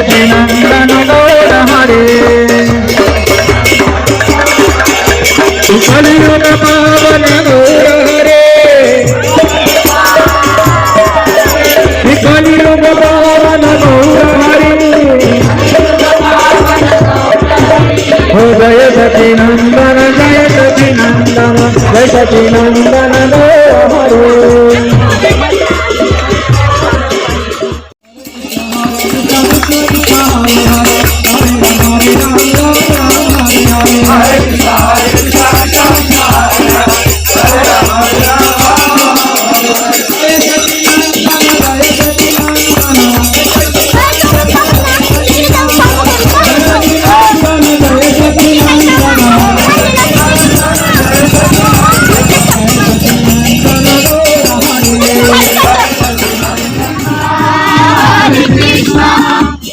सचिनंदन गौर हरे कलियुग पावन गौर हरे कलियुग पावन गौर हरे हो जय सचिनंदन जय सचिनंदन गौर हरे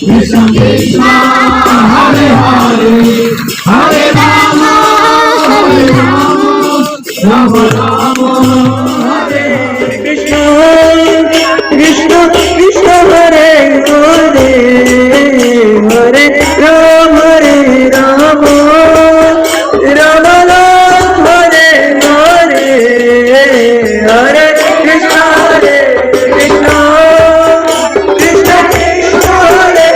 Krishna Krishna Hare Hare Hare Rama Rama Rama Hare Krishna Krishna Krishna Hare Hare Hare Rama Rama Rama Rama Hare Hare Hare Krishna Hare Krishna Krishna Krishna Hare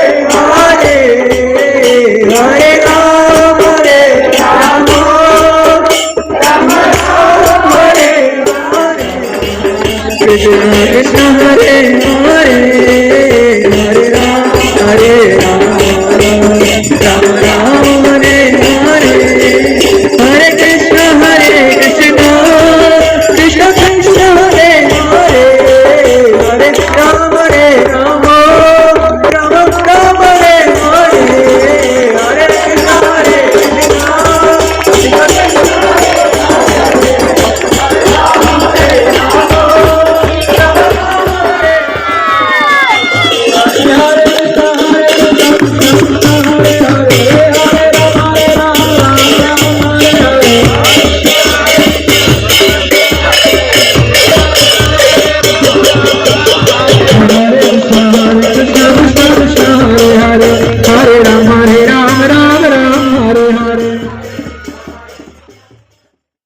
Hare Rama Rama Rama Hare Hare Krishna Krishna